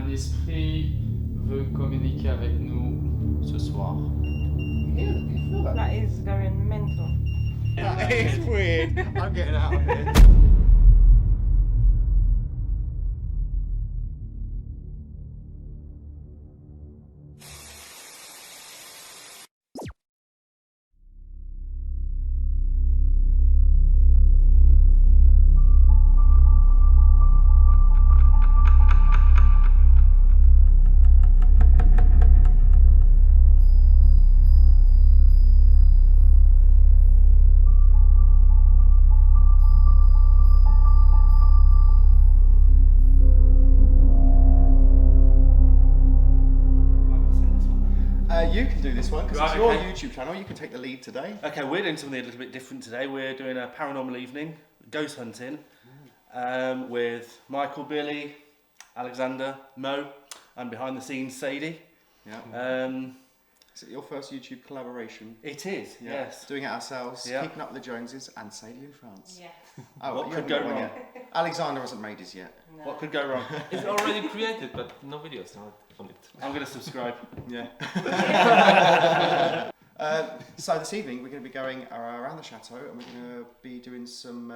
un esprit veut communiquer avec nous ce soir. Yeah, you feel that? That is going mental. That is weird. I'm getting out of here. You can do this one because it's your YouTube channel. You can take the lead today. Okay, we're doing something a little bit different today. We're doing a paranormal evening, ghost hunting, with Michael, Billy, Alexander, Mo, and behind the scenes Sadie. Yeah. Is it your first YouTube collaboration? It is, Yeah. yes. Doing it ourselves, Yeah. keeping up with the Joneses, and Sadie in France. Yes. Oh, What you could haven't go got one wrong? yet. Alexander hasn't made his yet. No. What could go wrong? It's already created, but no videos on it. I'm going to subscribe. Yeah. So this evening we're going to be going around the chateau, and we're going to be doing some.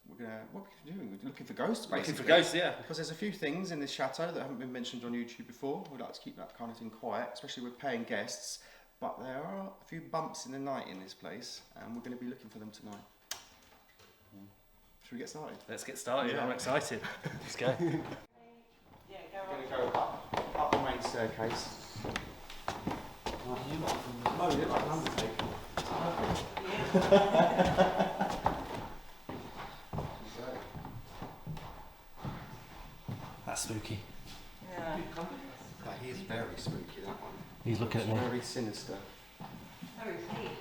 What are we doing? We're looking for ghosts, basically. Looking for ghosts, yeah. Because there's a few things in this chateau that haven't been mentioned on YouTube before. We'd like to keep that kind of thing quiet, especially with paying guests. But there are a few bumps in the night in this place, and we're going to be looking for them tonight. Should we get started? Let's get started. Yeah. I'm excited. Let's go. Yeah, go We're on. going to go up the main staircase. Oh, you look like an undertaker. That's spooky. Yeah. That is very spooky, that one. He's looking at me. Very sinister. Very sweet.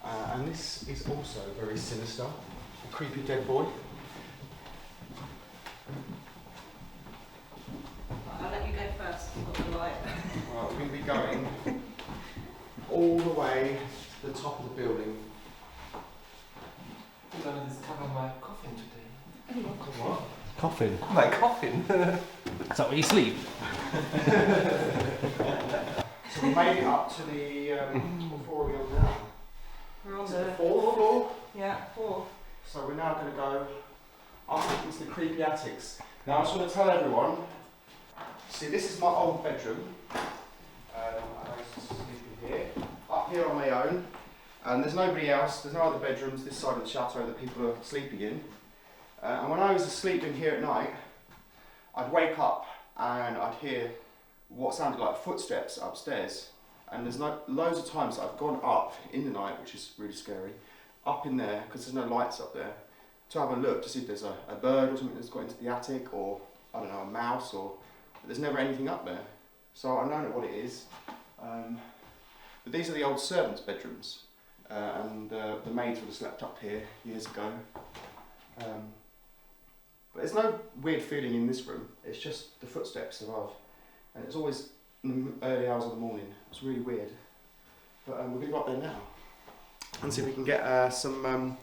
And this is also very sinister. A creepy dead boy. I'll let you go first. I've got the light. Right, we're going to be going all the way to the top of the building. I'm gonna discover my coffin today. What? Coffin. My coffin? Is that where you sleep? So we made it up to the what floor are we on now? We're on Is it the the fourth floor? Yeah, 4. So we're now going to go up into the creepy attics. Now I just want to tell everyone, see this is my old bedroom. I used to sleep in here. Up here on my own. And there's nobody else, there's no other bedrooms this side of the chateau that people are sleeping in. And when I was asleep in here at night, I'd wake up and I'd hear what sounded like footsteps upstairs. And there's loads of times that I've gone up in the night, which is really scary, up in there, because there's no lights up there, to have a look to see if there's a bird or something that's got into the attic, or, I don't know, a mouse, or, but there's never anything up there. So I know what it is. But these are the old servants' bedrooms. And the maids would have slept up here years ago. But there's no weird feeling in this room, it's just the footsteps above. And it's always in the early hours of the morning. It's really weird. But we're going to go up there now and see if we can get some,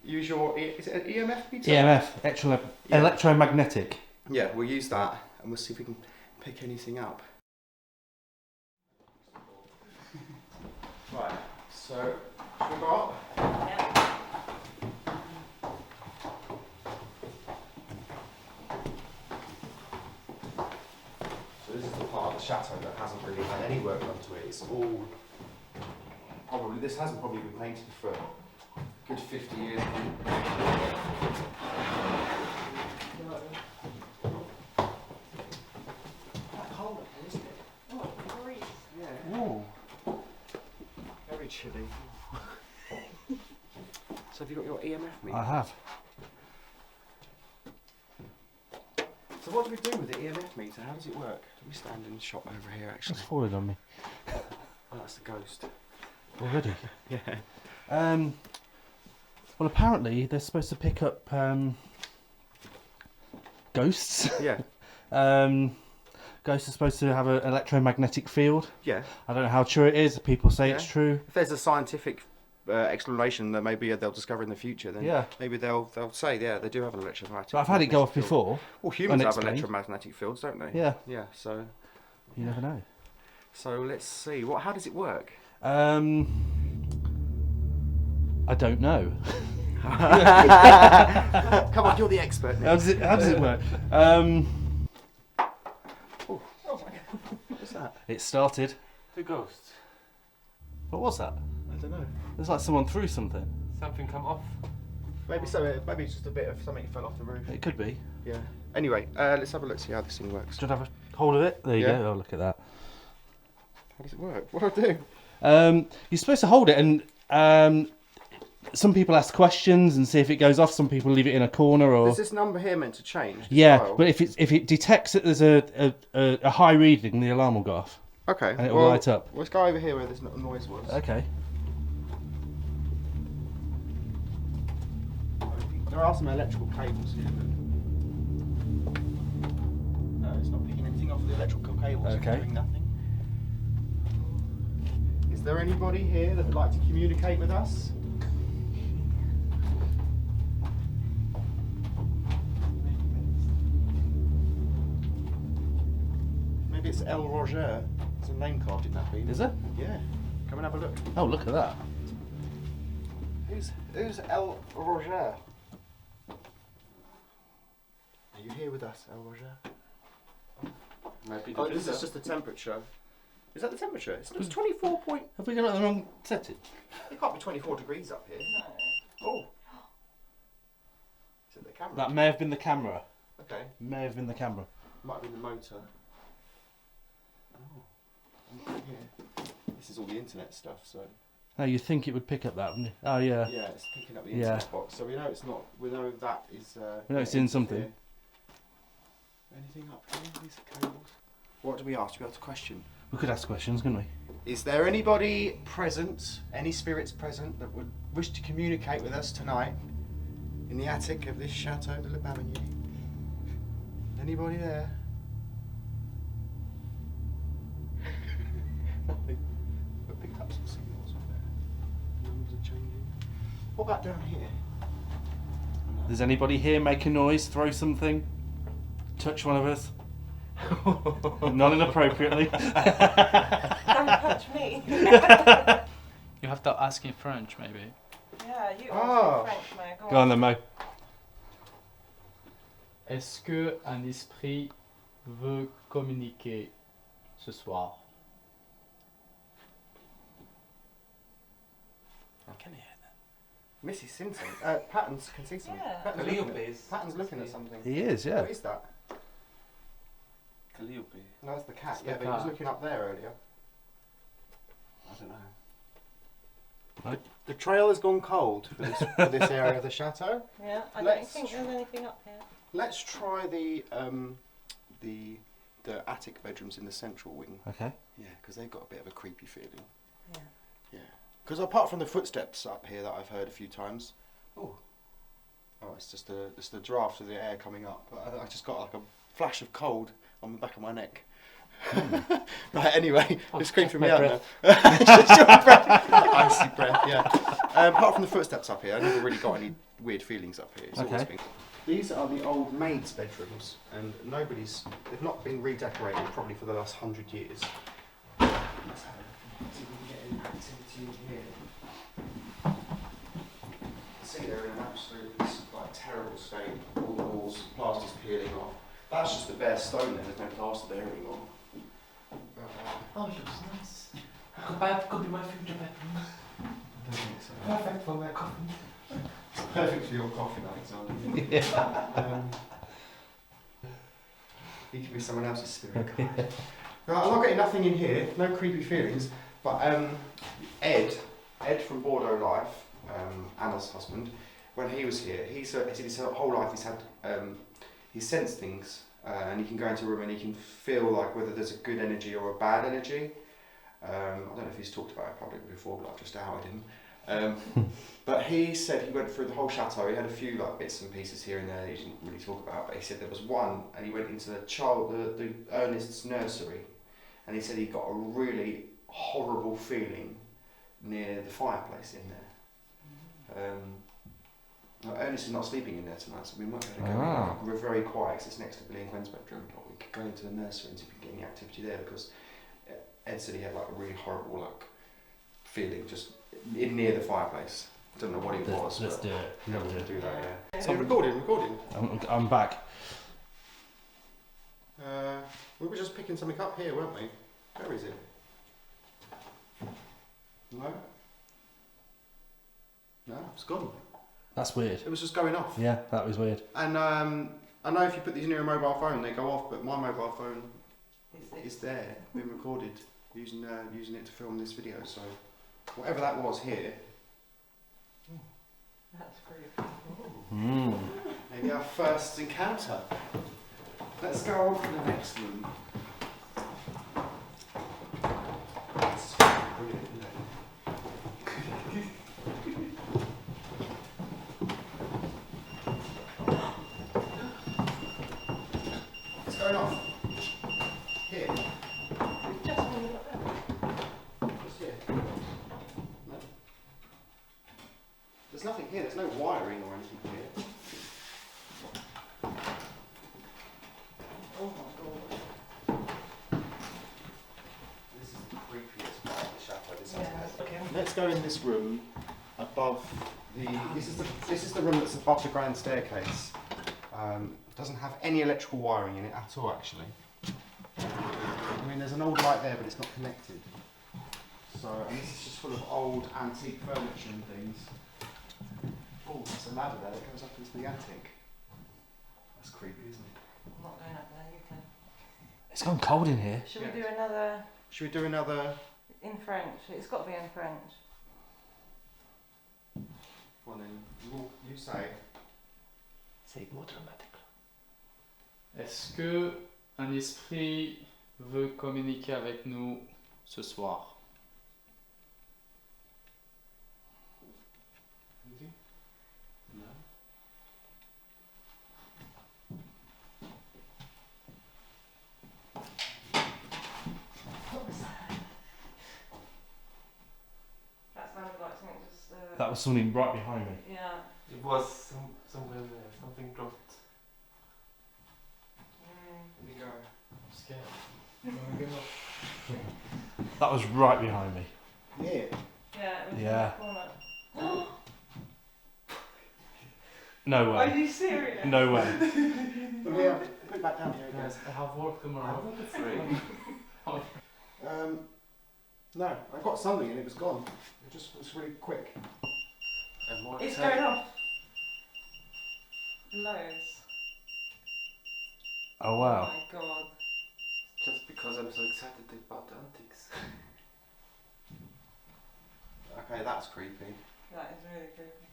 use your, is it an EMF meter? EMF, electromagnetic. Yeah, we'll use that and we'll see if we can pick anything up. Right, so should we go up? Yeah. So this is the part of the chateau that hasn't really had any work done to it. It's all this hasn't probably been painted for a good 50 years. Quite cold up here, isn't it? Oh, great. Yeah. Ooh. Very chilly. So have you got your EMF meter? I have. So what do we do with the EMF meter? How does it work? Let me stand in the shop over here actually. It's falling on me. Oh, that's the ghost. Already? Yeah. Well, apparently they're supposed to pick up ghosts. Yeah. Ghosts are supposed to have an electromagnetic field. Yeah. I don't know how true it is. People say it's Yeah. true. If there's a scientific explanation that maybe they'll discover in the future, then Yeah. maybe they'll say, yeah, they do have an electromagnetic. But I've had it go off field. before. Well, humans have unexplained. electromagnetic fields, don't they? Yeah. Yeah. So You never know. let's see. How does it work? I don't know. Come on, you're the expert. Nick. How does it work? What was that? It started. The ghost. What was that? I don't know. It's like someone threw something. Something come off. Maybe so. Maybe it's just a bit of something fell off the roof. It could be. Yeah. Anyway, let's have a look, see how this thing works. Do you want to have a hold of it? There you Yeah. go. Oh, look at that. How does it work? What do I do? You're supposed to hold it, and some people ask questions and see if it goes off. Some people leave it in a corner, or Is this number here meant to change? the yeah. dial? But if it detects that there's a high reading, the alarm will go off. Okay. and it will light up. Let's go over here where this noise was. Okay. There are some electrical cables here. But... No, it's not picking anything off the electrical cables. It's Okay. doing nothing. Is there anybody here that would like to communicate with us? Maybe it's El Roger. There's a name carved in that beam. Is there? Yeah. Come and have a look. Oh, look at that. Who's El Roger? Are you here with us, El Roger? Maybe Oh, this is just the temperature. Is that the temperature? It's 24 point... Have we got it on the wrong setting? It can't be 24 degrees up here. No. Oh. Is it the camera? That may have been the camera. Okay. May have been the camera. Might have been the motor. Oh. I'm here. This is all the internet stuff, so... No, you'd think it would pick up that, wouldn't you? Oh, yeah. Yeah, it's picking up the Yeah. internet box. So we know it's not... We know that is... We know it's in something. here. Anything up here? These are cables. What do we ask? Do we ask a question? We could ask questions, couldn't we? Is there anybody present, any spirits present, that would wish to communicate with us tonight in the attic of this Chateau Basmaignee? Anybody there? Nothing. I picked up some signals up there. Numbers are changing. What about down here? Does anybody here make a noise, throw something, touch one of us? Not inappropriately. Don't touch me. You have to ask in French, maybe. Yeah, you Oh. French, Maya. Go on then, Mo. Est-ce que un esprit veut communiquer ce soir? I can hear that. Missy's seen something. Patton's can see something. Yeah. Patton's Calliope looking at- is- Patton's looking at something. He is, yeah. What is that? Calliope. No, that's the cat. It's Yeah, the but he was cat. looking up there earlier. I don't know. Right. The trail has gone cold for this area of the chateau. Yeah, I don't Let's think there's anything up here. Let's try the attic bedrooms in the central wing. Okay. Yeah, because they've got a bit of a creepy feeling. Yeah. Yeah. Because apart from the footsteps up here that I've heard a few times. Oh, it's just the draft of the air coming up. I just got like a flash of cold on the back of my neck. Right, anyway, it's creeping me out now. Just your breath. Icy breath, yeah. Apart from the footsteps up here, I never really got any weird feelings up here. It's always Okay. been... These are the old maids' bedrooms, and they've not been redecorated probably for the last 100 years. Let's have a look, see if we can get any activity in here. See, they're in an absolute terrible state. All the walls, plaster's peeling off. That's just the bare stone there, there's no plaster there anymore. Oh, it looks nice. Could be my future bedroom. I don't think so. Perfect for my coffin. It's perfect for your coffin, Alexander. He could be someone else's spirit guide. Right, I'm not getting nothing in here, no creepy feelings, but Ed from Bordeaux Life, Anna's husband, when he was here, he said his whole life he's sensed things, and he can go into a room and he can feel like whether there's a good energy or a bad energy. I don't know if he's talked about it publicly before, but I've just outed him. But he said he went through the whole chateau. He had a few bits and pieces here and there that he didn't really talk about. But he said there was one, and he went into the Ernest's nursery, and he said he got a really horrible feeling near the fireplace in there. Ernest is not sleeping in there tonight, so we might be able to go in. We're very quiet 'cause it's next to Billy and Gwen's bedroom, but we could go into the nursery and see if we can get any activity there, because Ed said he had like a really horrible feeling just in near the fireplace. Don't know what it was. Let's do it. Yeah, we'll do that, yeah. So recording. I'm back. We were just picking something up here, weren't we? Where is it? No? No, it's gone. That's weird. It was just going off. Yeah, that was weird. And I know if you put these near a mobile phone, they go off, but my mobile phone is there, being recorded, using it to film this video, so whatever that was here. That's pretty Mm. Maybe our first encounter. Let's go on to the next room. It's brilliant, isn't it? It's going off. Here. just when you got there. Just here. No. There's nothing here. There's no wiring or anything here. Oh my god. This is the creepiest part of the chateau. This Yeah. okay. Let's go in this room above the. This is the room that's above the grand staircase. Doesn't have any electrical wiring in it at all, actually. I mean, there's an old light there, but it's not connected. So, and this is just full of old antique furniture and things. Oh, there's a ladder there that goes up into the attic. That's creepy, isn't it? I'm not going up there, you can. It's gone cold in here. Should we do another Should we do another? in French? It's got to be in French. Well then, you say. C'est more dramatic. Est-ce que un esprit veut communiquer avec nous ce soir? Anything? No. What was that? That sounded like something just. That was something right behind me. Yeah. It was somewhere there. Something dropped. Mm. Here we go. I'm scared. Wanna go? That was right behind me. Yeah. Yeah, it was Yeah. in that corner. No Are way. you serious? No way. Yeah. Put it back down here again. Yes, I have work tomorrow. I'm not afraid. No, I got something and it was gone. It just was really quick. And more It's excited. going off. Loads. Oh wow. Oh my god. Just because I'm so excited about the antiques. Okay, that's creepy. That is really creepy.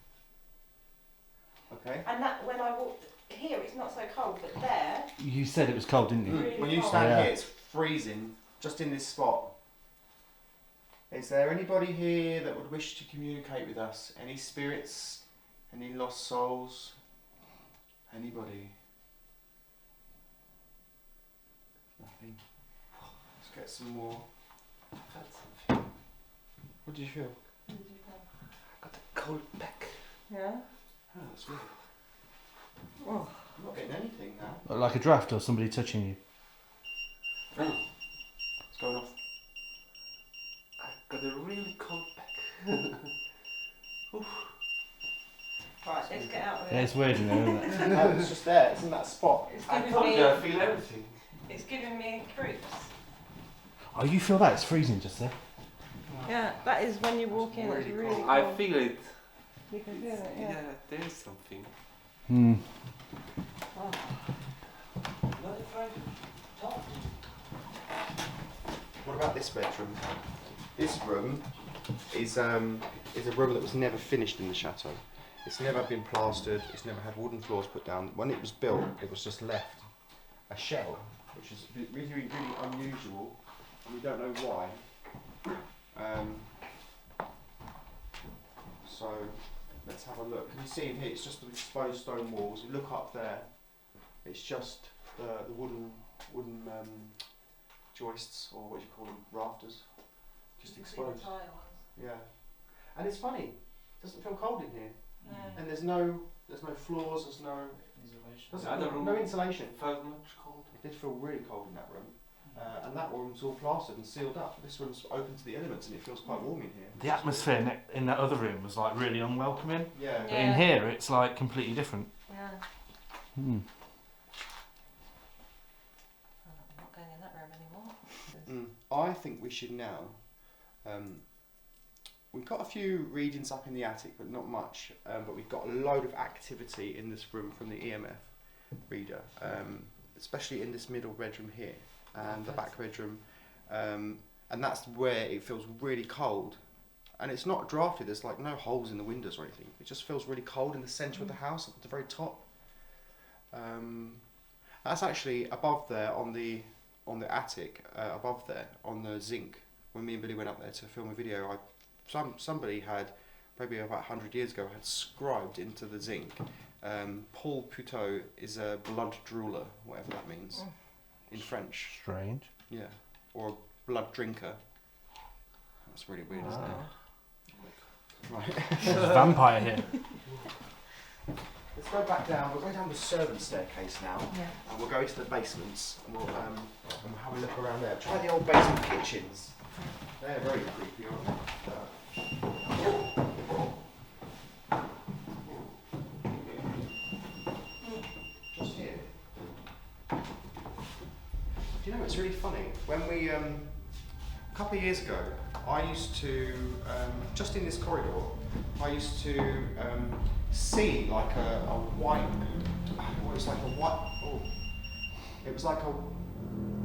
Okay. And that when I walked here, it's not so cold, but there. You said it was cold, didn't you? Really When you cold. stand Yeah. here, it's freezing, just in this spot. Is there anybody here that would wish to communicate with us? Any spirits? Any lost souls? Anybody? Nothing. Let's get some more. I felt something. What did you feel? Did you feel? I got a cold back. Yeah. Oh, that's weird. Oh. I'm not getting anything now. Like a draft or somebody touching you. It's going off. I got a really cold back. Right, let's get out of Yeah, there. it's weird, you know, isn't it? No, it's just there. It's in that spot. It's I giving told me. you I feel everything. It's giving me creeps. Oh, you feel that? It's freezing just there. Yeah, that is when you walk in. It's really cold. I feel it. You can feel it. Yeah, Yeah. there is something. Hmm. Oh. What about this bedroom? This room is a room that was never finished in the chateau. It's never been plastered. It's never had wooden floors put down. When it was built, it was just left a shell, which is really, really unusual. And we don't know why. So let's have a look. Can you see in here? It's just the exposed stone walls. You look up there. It's just the wooden joists, or what do you call them, rafters, just exposed. Tiles. Yeah, and it's funny. doesn't feel cold in here. No. And there's no floors, there's no Isolation. no insulation. Felt much cold. It did feel really cold in that room. And that room's all plastered and sealed up. This room's open to the elements and it feels quite warm in here. The atmosphere in that other room was like really unwelcoming. Yeah. But in here, it's like completely different. Yeah. Hmm. I'm not going in that room anymore. I think we should now. We've got a few readings up in the attic, but not much. But we've got a load of activity in this room from the EMF reader, especially in this middle bedroom here and the back bedroom. And that's where it feels really cold. And it's not drafty, there's like no holes in the windows or anything. It just feels really cold in the centre of the house at the very top. That's actually above there on the attic, above there on the zinc. When me and Billy went up there to film a video, somebody had, maybe about 100 years ago, had scribed into the zinc, Paul Puteau is a blood drooler, whatever that means, in French. Strange. Yeah, or a blood drinker. That's really weird, isn't it? Right. There's a vampire here. Let's go back down. We'll go down the servant staircase now, Yeah. and we'll go into the basements, and we'll have a look around there. Try the old basement kitchens. They're very creepy, aren't they? Just here. Do you know, it's really funny. When we, a couple of years ago, I used to, just in this corridor, I used to see like a white, it was like a white, it was like a,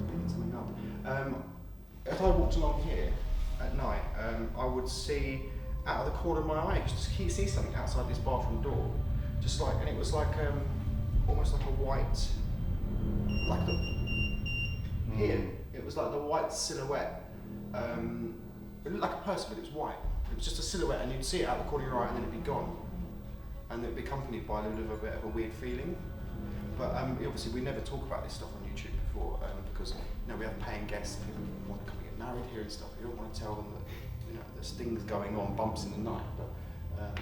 picking something up. As I walked along here at night, I would see out of the corner of my eye, just see something outside this bathroom door, just like, and it was like almost like a white, like the, here, it was like the white silhouette. It looked like a person, but it was white. It was just a silhouette, and you'd see it out the corner of your eye, and then it'd be gone, and it'd be accompanied by a little bit of a weird feeling. But obviously, we never talk about this stuff on YouTube before because we have paying guests, people want to come and get married here and stuff. We don't want to tell them that there's things going on, bumps in the night. But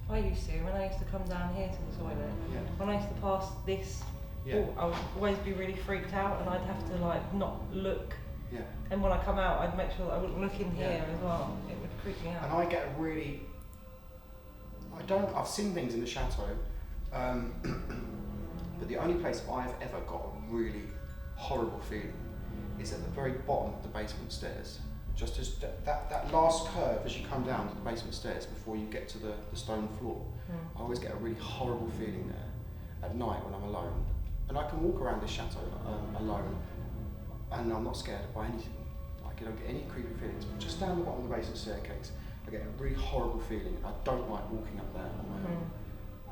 I used to, when I used to come down here to the toilet, when I used to pass this, I would always be really freaked out, and I'd have to like not look. Yeah. And when I come out, I'd make sure that I wouldn't look in here as well. It would freak me out. And I get a really, I've seen things in the chateau, but the only place I've ever got a really horrible feeling is at the very bottom of the basement stairs. Just as that last curve as you come down to the basement stairs before you get to the stone floor, I always get a really horrible feeling there at night when I'm alone. And I can walk around this chateau alone, and I'm not scared by anything. Like, I don't get any creepy feelings. But just down the bottom of the basement staircase, I get a really horrible feeling. I don't like walking up there on my own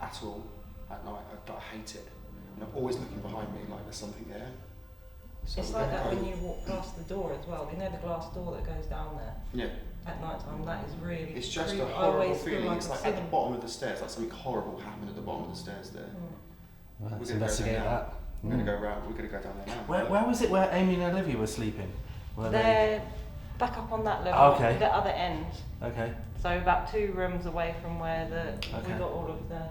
at all at night. I hate it. And I'm always looking behind me like there's something there. So it's like that when you walk past the door as well. You know the glass door that goes down there? Yeah. At night time, that is really It's just creepy. a horrible I always feel feeling. like It's I've like at the seen- bottom of the stairs, like something horrible happened at the bottom of the stairs there. Let's We're gonna investigate go down that. We're gonna go round. We're gonna go down there now. Where was it where Amy and Olivia were sleeping? Were They're back up on that level, Okay. the other end. Okay. So about 2 rooms away from where we Okay. got all of the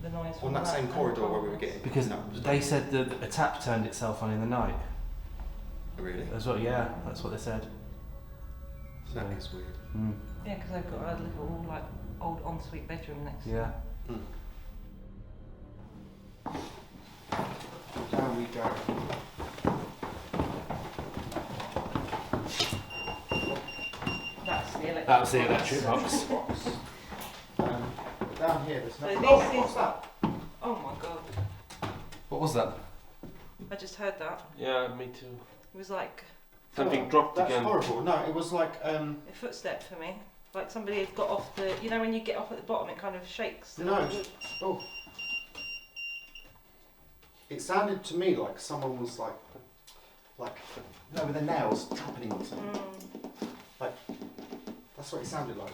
noise from On that same corridor where we were getting. Because no, they said that a tap turned itself on in the night. Really? That's what they said. That is weird. Yeah, because they've got a little like old ensuite bedroom next to Yeah. Down we go. That's the electric. That was the electric box. Down here, there's So nothing. this Oh, is- what's that? Oh my god. What was that? I just heard that. Yeah, me too. It was like Something dropped That's again. horrible. No, it was like a footstep for me. Like somebody had got off the, you know when you get off at the bottom it kind of shakes. No. Oh. It sounded to me like someone was like with their nails tapping on something. Like that's what it sounded like.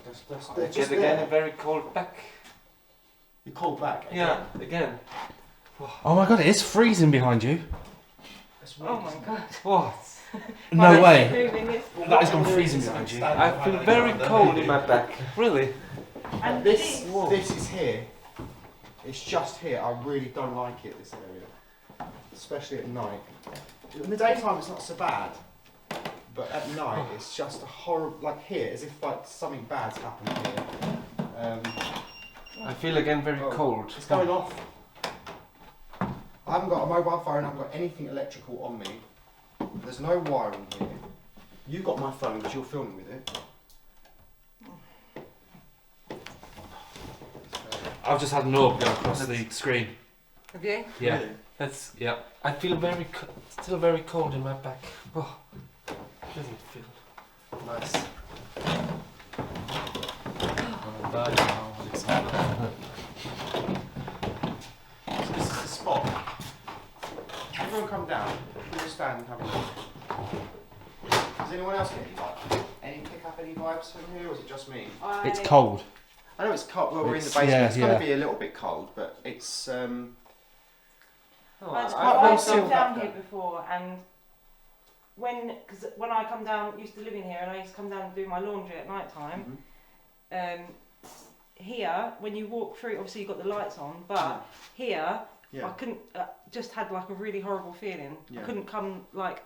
They're just Yet again, there. a very cold back. You called back. Yeah, again. Oh my god, it is freezing behind you. That's weird, Oh my isn't it? god. What? No way. Moving it. Well, That has what gone I'm doing freezing is behind you. standing I behind feel the very door. cold in my back. Really? And this is here. It's just here. I really don't like it, this area. Especially at night. In the daytime it's not so bad. But at night it's just a horrible, like here, as if like something bad's happened here. I feel again very cold. It's going off. I haven't got a mobile phone, I haven't got anything electrical on me. There's no wiring here. You've got my phone because you're filming with it. I've just had an orb go across the screen. Have you? Yeah. Really? That's I feel very still very cold in my back. Oh, doesn't feel nice. Bye now, Alexander. So this is the spot. Everyone come down. We'll stand and have a look. Does anyone else get any pick up any vibes from here, or is it just me? It's cold. I know it's cold. Well, we're in the It's- basement. yeah, It's going yeah. to be a little bit cold, but it's. Oh, I've quite well come sealed down up here there. before, and because when I come down, used to live in here, and I used to come down and do my laundry at night time. Here, when you walk through, obviously you've got the lights on, but here Yeah. I couldn't. Just had like a really horrible feeling. Yeah. I couldn't come like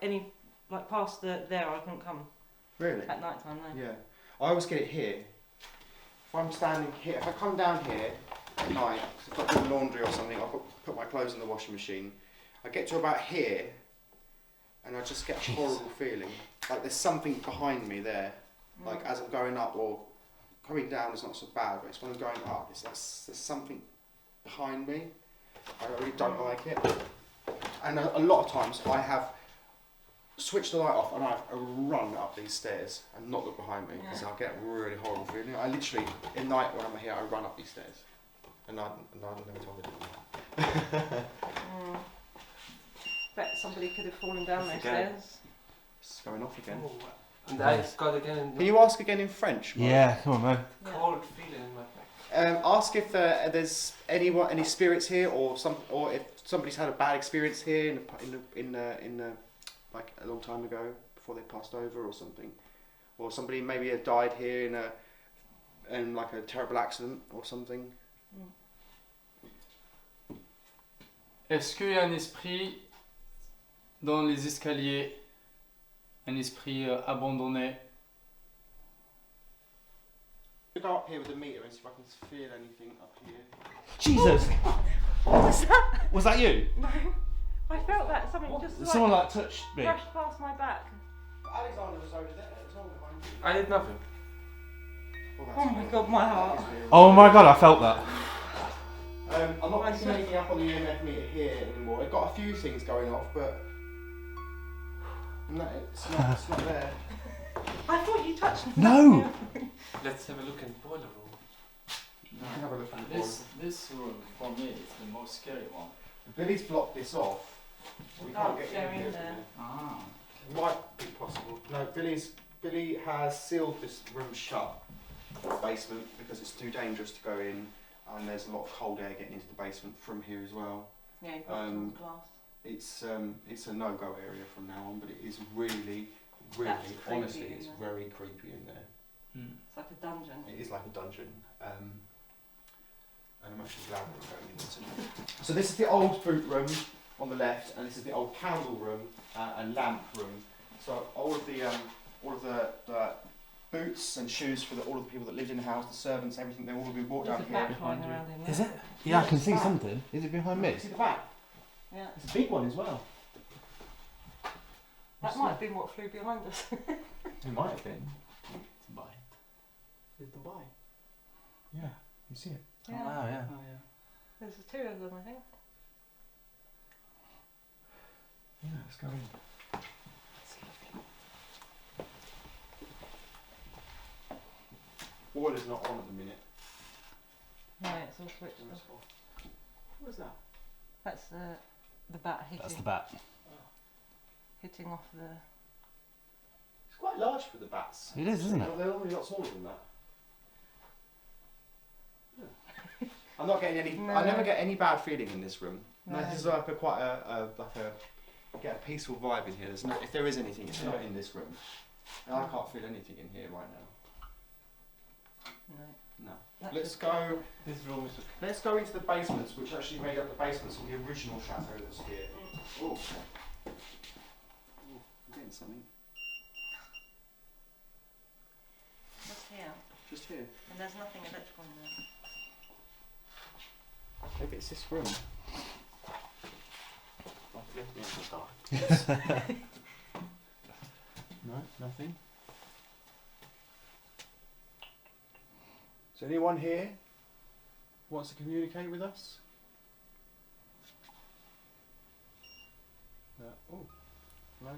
past there. I couldn't come Really? at night time. No. Yeah. I always get it here. If I'm standing here, if I come down here at night, if I've got to do laundry or something, I'll put my clothes in the washing machine. I get to about here, and I just get a horrible feeling. Like there's something behind me there. Like as I'm going up or coming down is not so bad, but it's when I'm going up, it's like there's something behind me. I really don't like it. And a lot of times I have switched the light off and I've run up these stairs and not look behind me because I get a really horrible feeling. I literally, at night when I'm here, I run up these stairs. And I never told anyone. Bet somebody could have fallen down those Again. stairs. It's going off again. Oh, and I got again Can you ask again in French? Mark? Yeah, come on, man. cold feeling in my back. Ask if there's any spirits here, or if somebody's had a bad experience here in like a long time ago before they passed over or something, or somebody maybe had died here in like a terrible accident or something. Est-ce qu'il y a un esprit dans les escaliers, un esprit abandonné? I'll go up here with the meter and see if I can feel anything up here. Jesus! What was that? Was that you? No, I felt that something just like Someone like touched me. brushed past my back. Alexander was over there. There's no one behind you. I did nothing. Well, Oh my god, my heart. Oh my god, I felt that. I'm not picking anything up on the EMF meter here anymore. I've got a few things going off, but no, it's not there. I thought you touched me. No! Let's have a look in the boiler room. You can have a look at the This room for me is the most scary one. Billy's blocked this off. We can't get go in here. in there. Ah. It might be possible. No, Billy has sealed this room shut, the basement, because it's too dangerous to go in, and there's a lot of cold air getting into the basement from here as well. Yeah, you've got some glass. It's a no-go area from now on, but it is really, That's creepy, honestly, it's isn't it? very creepy in there. It's like a dungeon. It is like a dungeon. And I'm actually glad we're going into. So this is the old boot room on the left, and this is the old candle room and lamp room. So all of the boots and shoes for all of the people that lived in the house, the servants, everything, they've all been brought There's down a here. bat flying around in there. Is it? Yeah, I can see something. Is it behind me? See the back? Yeah. It's a big one as well. That might have been what flew behind us. It might have been. It's a bite. It's a bite. Yeah, you see it. Yeah. Oh, wow, yeah. Oh yeah. There's two of them, I think. Yeah, let's go in. Boiler's not on at the minute. No, it's all switched off. What was that? That's the bat hitting, That's the bat. hitting off the... It's quite large for the bats. It is, isn't it? They're normally a lot smaller than that. Yeah. I'm not getting any. No. I never get any bad feeling in this room. No. This is like get a peaceful vibe in here. There's no, if there is anything, it's not in this room. And I can't feel anything in here right now. No. No. That's Let's just- go. This room is. Let's go into the basements, which actually made up the basements of the original chateau that's here. Oh, I'm getting something. Just here. Just here. And there's nothing electrical in there. Maybe it's this room. No, nothing. Is anyone here who wants to communicate with us? No. Oh, no.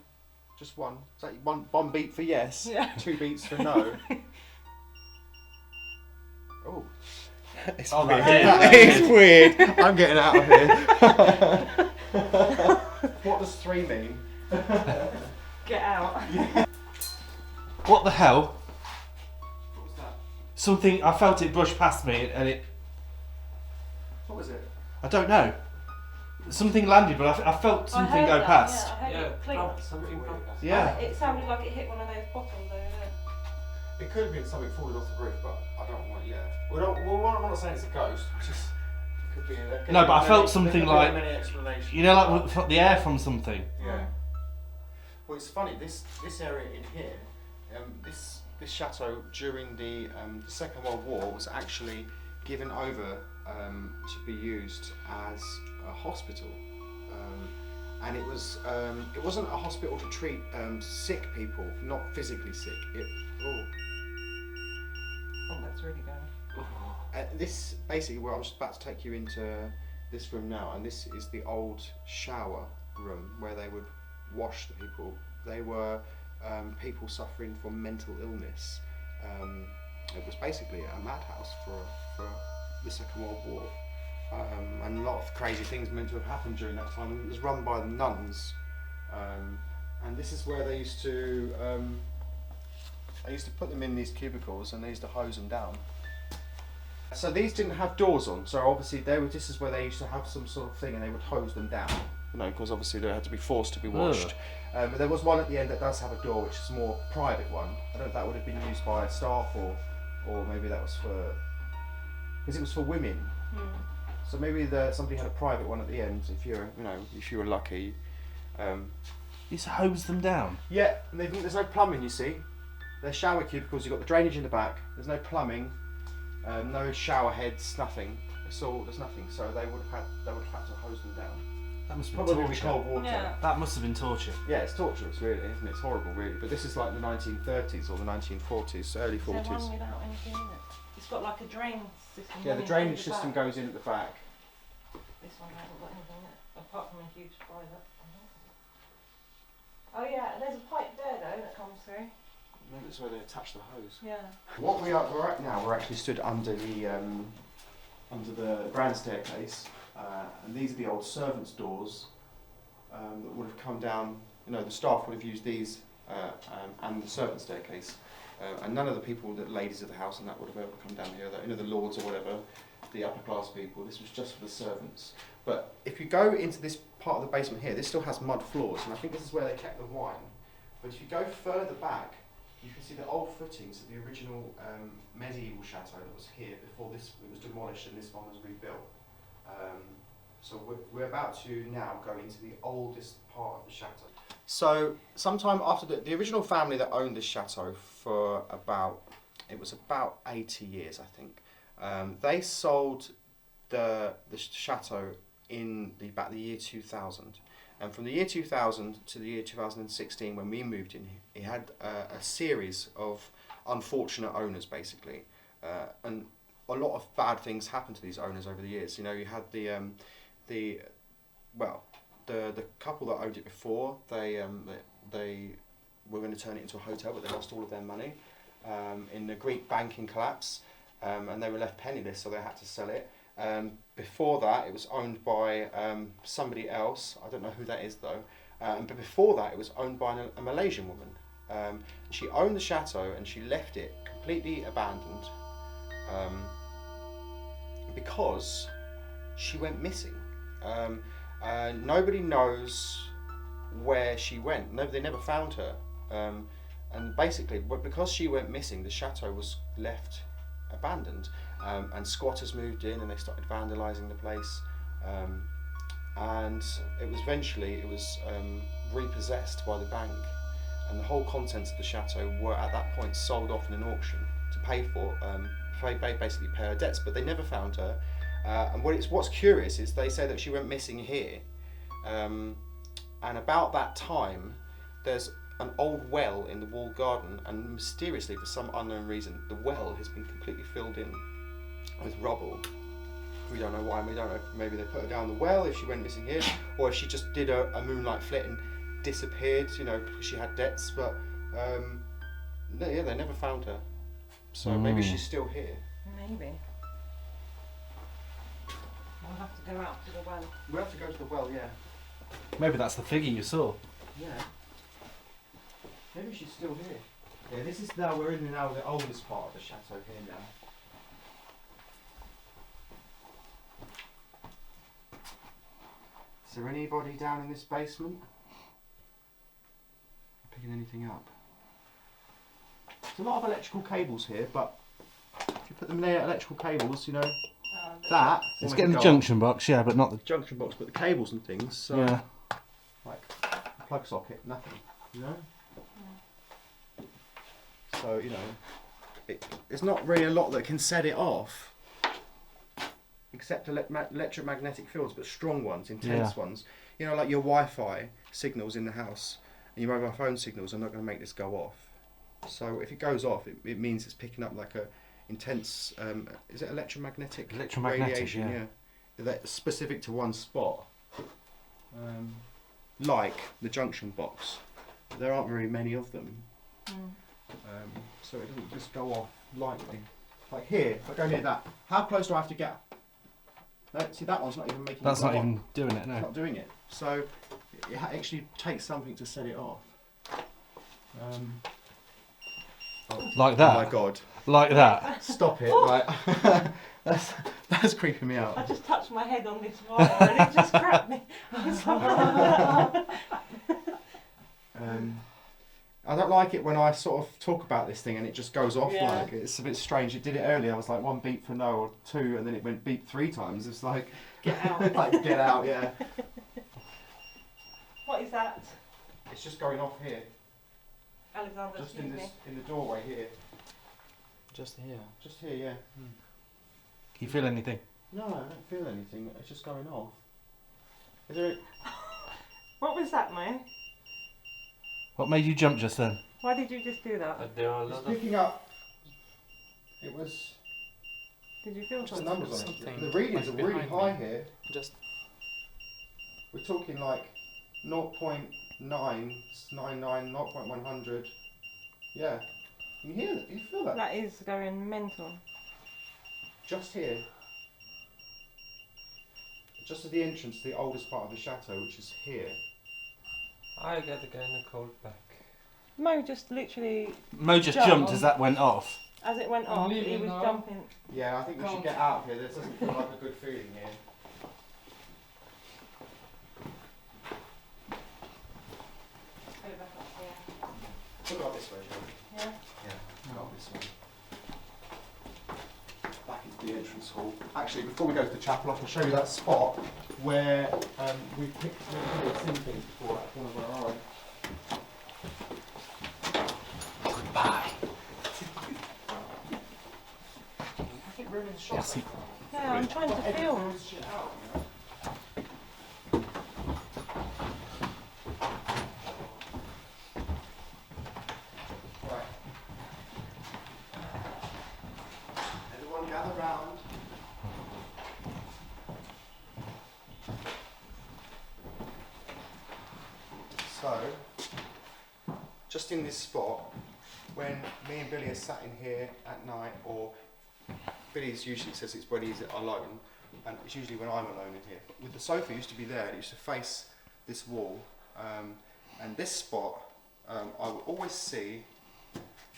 Just one. Is that one beat for yes? Yeah. 2 beats for no. Oh. It's Oh, weird. that It's weird. I'm getting out of here. What does 3 mean? Get out. What the hell? What was that? Something. I felt it brush past me, and it. What was it? I don't know. Something landed, but I felt something I heard go that, past. Yeah, I heard it click. Something weird. Yeah. It sounded like it hit one of those bottles over there. It could have been something falling off the roof, but I don't want. Yeah. We're not saying it's a ghost. Just it could be. No, but I felt something like- many explanations. You know, like the air from something. Yeah. Well, it's funny. This area in here, this chateau during the Second World War was actually given over to be used as a hospital, and it wasn't a hospital to treat sick people, not physically sick. Oh, that's really going. This basically where I'm just about to take you into this room now, and this is the old shower room where they would wash the people. They were people suffering from mental illness. It was basically a madhouse for the Second World War, and a lot of crazy things meant to have happened during that time. It was run by the nuns, and this is where they used to put them in these cubicles, and they used to hose them down. So these didn't have doors on, so obviously this is where they used to have some sort of thing, and they would hose them down, you know, because obviously they had to be forced to be washed. But there was one at the end that does have a door, which is a more private one. I don't know if that would have been used by staff or maybe that was for, because it was for women. So maybe somebody had a private one at the end. If you were lucky. You just hose them down. Yeah, and there's no plumbing. You see, they're shower cubicles. You've got the drainage in the back. There's no plumbing. No shower heads, nothing. There's nothing. So they would have had to hose them down. That must have been Probably torture. cold water. Yeah. That must have been torture. Yeah, it's torturous, really, isn't it? It's horrible, really. But this is like the 1930s or the 1940s, early Is there 40s. one without anything in it? It's got like a drain system. Yeah, the running drainage through the system back. goes in at the back. This one hasn't got anything in it, apart from a huge toilet. Oh yeah, there's a pipe there though that comes through. Maybe it's where they attach the hose. Yeah. What we're at now, we're actually stood under the grand staircase, and these are the old servants' doors that would have come down. You know, the staff would have used these and the servants' staircase, and none of the people, the ladies of the house, and that would have ever come down here. The lords or whatever, the upper class people. This was just for the servants. But if you go into this part of the basement here, this still has mud floors, and I think this is where they kept the wine. But if you go further back, you can see the old footings of the original medieval chateau that was here before it was demolished and this one was rebuilt. So we're about to now go into the oldest part of the chateau. So sometime after the original family that owned this chateau for about 80 years, I think, they sold the chateau in about the year 2000. And from the year 2000 to the year 2016, when we moved in, it had a series of unfortunate owners, basically, and a lot of bad things happened to these owners over the years. You know, you had the couple that owned it before. They were going to turn it into a hotel, but they lost all of their money in the Greek banking collapse, and they were left penniless, so they had to sell it. Before that, it was owned by somebody else. I don't know who that is though. But before that, it was owned by a Malaysian woman. She owned the chateau and she left it completely abandoned because she went missing. Nobody knows where she went. No, they never found her. And basically, because she went missing, the chateau was left abandoned, and squatters moved in and they started vandalising the place, and it was eventually repossessed by the bank, and the whole contents of the chateau were at that point sold off in an auction to pay basically pay her debts, but they never found her. And what's curious is they say that she went missing here, and about that time there's an old well in the walled garden, and mysteriously, for some unknown reason, the well has been completely filled in with rubble. We don't know why, and we don't know if maybe they put her down the well if she went missing here, or if she just did a moonlight flit and disappeared, you know, because she had debts. But yeah, they never found her. So maybe she's still here. Maybe. We'll have to go out to the well. We'll have to go to the well, yeah. Maybe that's the figure you saw. Yeah. Maybe she's still here. Yeah, this is now, we're in now the oldest part of the chateau here now. Is there anybody down in this basement? Picking anything up? There's a lot of electrical cables here, but if you put them near electrical cables, you know, that... It's getting the junction box, yeah, but not the... junction box, but the cables and things, so... Yeah. Like, a plug socket, nothing, you know? So, you know, there's not really a lot that can set it off, except electromagnetic fields, but strong ones, intense ones. You know, like your Wi-Fi signals in the house and your mobile phone signals are not going to make this go off. So if it goes off, it means it's picking up like a intense, is it electromagnetic radiation? Yeah. That's specific to one spot. Like the junction box. There aren't very many of them. So it doesn't just go off lightly. Like here, if I go near that, how close do I have to get? No, see, that one's not even making That's it go not on. even doing it, no. It's not doing it. So it actually takes something to set it off. Like that? Oh my god. Like that? Stop it, right. That's creeping me out. I just touched my head on this wire and it just grabbed me. I'm sorry. I don't like it when I sort of talk about this thing and it just goes off. Yeah. Like it's a bit strange. It did it earlier. I was like 1 beep for no or 2, and then it went beep 3 times. It's like Get out. like get out, yeah. What is that? It's just going off here, Alexander, just excuse me. in the doorway here. Just here. Just here, yeah. Can you feel anything? No, I don't feel anything. It's just going off. Is there? What was that, mate? What made you jump just then? Why did you just do that? There are a It's picking up. It was. Did you feel The something? numbers on it. Something The readings are like really behind high me. here. Just... We're talking like 0.999, 0.100. Yeah. You hear that? You feel that? That is going mental. Just here. Just at the entrance to the oldest part of the chateau, which is here. I gotta go in a cold back. Mo just literally, Mo just Jump jumped on. as that went off. as it went I'm off, he leaving was now. jumping. Yeah, I think we Go should on. get out of here. This doesn't feel like a good feeling here. Go back up here. We'll go up this way, shall we? Yeah. Yeah, go up this way. Back into the entrance hall. Actually, before we go to the chapel, I can show you that spot where we picked we've seen things before. That's one of our own. Goodbye. I think we're in the shop. Yes, he... Yeah, I'm trying to film. Shit out, you know? Right. Everyone gather round. So, just in this spot, when me and Billy are sat in here at night, or Billy's usually says it's when he's alone, and it's usually when I'm alone in here. But with the sofa used to be there, it used to face this wall, and this spot, I would always see,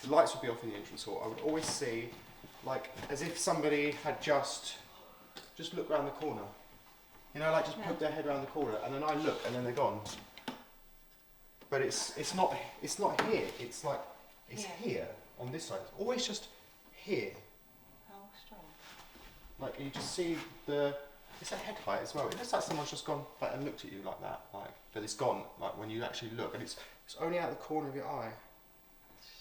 the lights would be off in the entrance hall, I would always see, like, as if somebody had just looked round the corner. You know, like just put their head around the corner, and then I look, and then they're gone. But it's not here. It's like it's here on this side. It's always just here. like you just see the. It's a head height as well. It looks like someone's just gone back and looked at you like that, like, but it's gone. Like when you actually look, and it's only out the corner of your eye.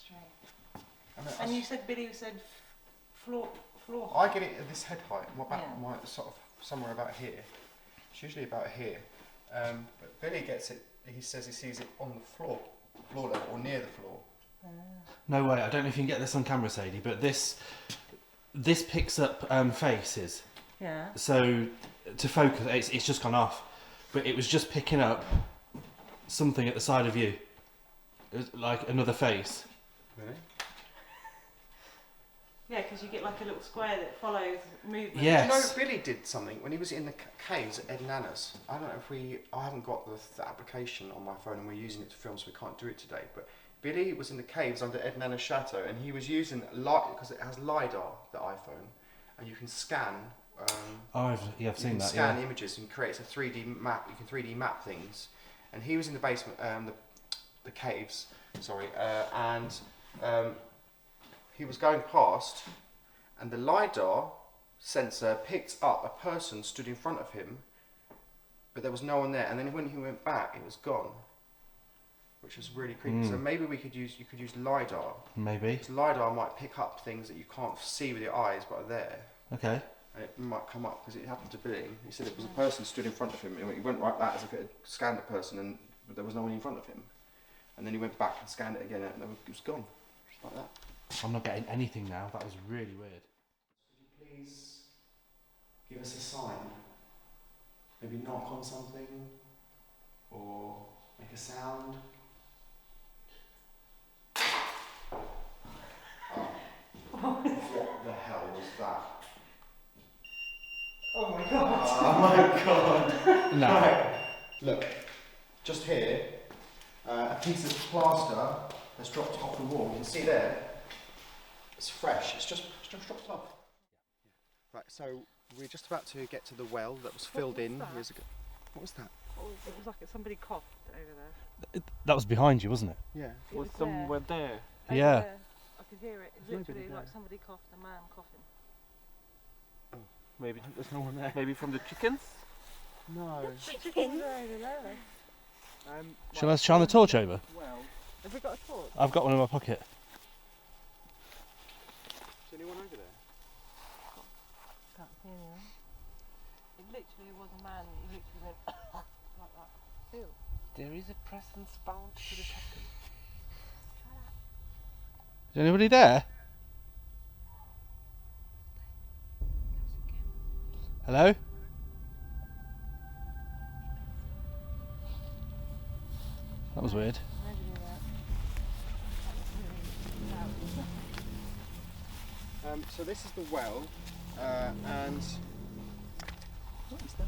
Strange. And you said Billy said floor. I get it at this head height. My sort of somewhere about here. It's usually about here. But Billy gets it. He says he sees it on the floor level or near the floor. No way. I don't know if you can get this on camera, Sadie, but this picks up faces. Yeah. So to focus, it's just gone off, but it was just picking up something at the side of you, it was like another face. Really? Yeah, because you get like a little square that follows movement. Yes. You know, Billy did something when he was in the caves at Ed Nana's. I don't know if I haven't got the application on my phone and we're using it to film, so we can't do it today. But Billy was in the caves under Ed Nana's chateau, and he was using because it has LiDAR, the iPhone, and you can scan. I've seen that. Scan images and creates a 3D map. You can 3D map things, and he was in the basement, the caves. Sorry, and he was going past, and the LiDAR sensor picked up a person stood in front of him, but there was no one there. And then when he went back, it was gone, which was really creepy. So maybe you could use LiDAR. Maybe. Because LiDAR might pick up things that you can't see with your eyes, but are there. Okay. And it might come up because it happened to Billy. He said it was a person stood in front of him. He went like that as if it had scanned a person, but there was no one in front of him. And then he went back and scanned it again, and it was gone, just like that. I'm not getting anything now. That was really weird. Could you please give us a sign? Maybe knock on something, or make a sound. What the hell was that? Oh my god. Oh my god. No. Right. Look, just here, a piece of plaster has dropped off the wall. You can see there, it's fresh. It's just dropped off. Right, so we're just about to get to the well that was filled in years ago. What was that? It was like somebody coughed over there. That was behind you, wasn't it? Yeah. It was somewhere there. Over Yeah. there. I could hear it. It's literally like somebody coughed, a man coughing. Maybe There's no one there. maybe from the chickens. No. Chickens are over there. Shall I shine the torch over? Well, Have we got a torch? I've got one in my pocket. Is anyone over there? Can't see anyone. It literally was a man. He literally went like that. Ew. there is a presence bound to the second. Is anybody there? Hello? That was weird. So this is the well, and what is that?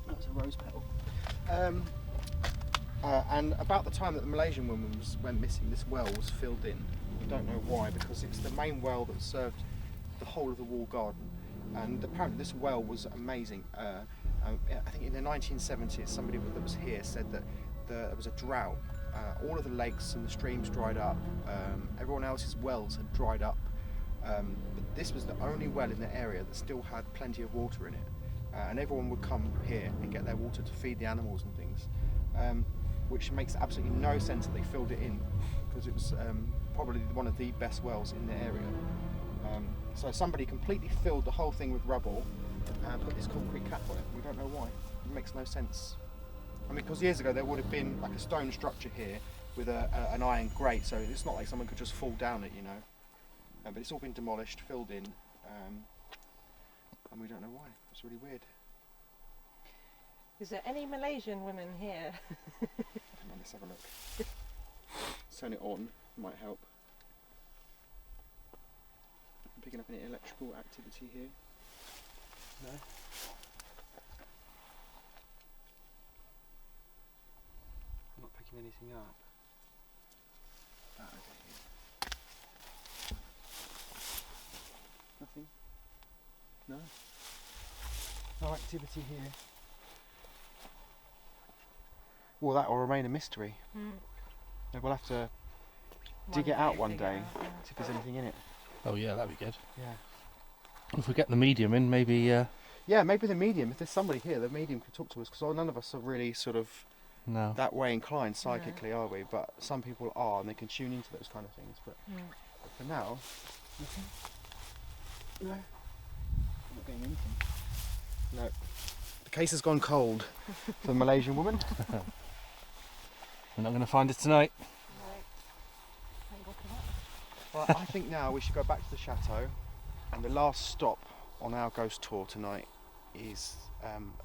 That's a rose petal. And about the time that the Malaysian woman went missing, this well was filled in. We don't know why, because it's the main well that served the whole of the walled garden. And apparently this well was amazing. I think in the 1970s, somebody that was here said that there was a drought. All of the lakes and the streams dried up. Everyone else's wells had dried up. But this was the only well in the area that still had plenty of water in it. And everyone would come here and get their water to feed the animals and things. Which makes absolutely no sense that they filled it in, because it was probably one of the best wells in the area. So somebody completely filled the whole thing with rubble and put this concrete cap on it. We don't know why. It makes no sense. I mean, because years ago there would have been like a stone structure here with an iron grate, so it's not like someone could just fall down it, you know. But it's all been demolished, filled in, and we don't know why. It's really weird. Is there any Malaysian women here? Come on, let's have a look. Turn it on, might help. I'm picking up any electrical activity here. No? I'm not picking anything up. Over here. Nothing? No? No activity here. Well, that will remain a mystery. We'll have to dig it out one day, see if there's anything in it. Oh yeah, that'd be good. Yeah. If we get the medium in, maybe. Yeah, maybe the medium. If there's somebody here, the medium can talk to us, because none of us are really sort of No. that way inclined psychically, are we? But some people are, and they can tune into those kind of things. But for now, nothing. No. I'm not getting anything. No. The case has gone cold for the Malaysian woman. We're not going to find it tonight. Well, I think now we should go back to the chateau, and the last stop on our ghost tour tonight is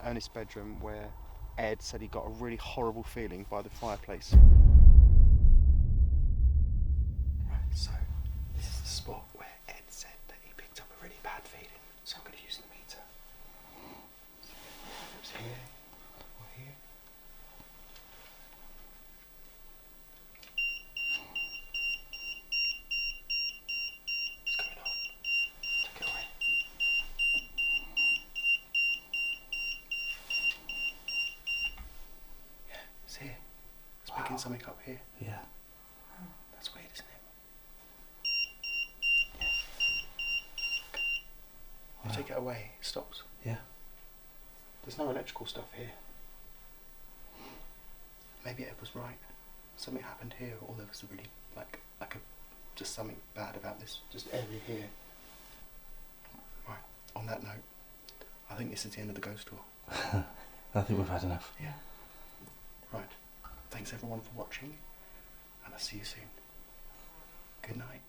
Ernest's bedroom, where Ed said he got a really horrible feeling by the fireplace. Right, so this is the spot where Ed said that he picked up a really bad feeling, so I'm going to use the meter. If it was here or here. It's coming off. Take it away. Yeah, it's here. It's picking something up here. Yeah. That's weird, isn't it? Yeah. You take it away, it stops. Yeah. There's no electrical stuff here. Maybe Ed was right. Something happened here, or there was a really, just something bad about this, just area here. Right, on that note, I think this is the end of the ghost tour. I think we've had enough. Yeah. Right. Thanks everyone for watching, and I'll see you soon. Good night.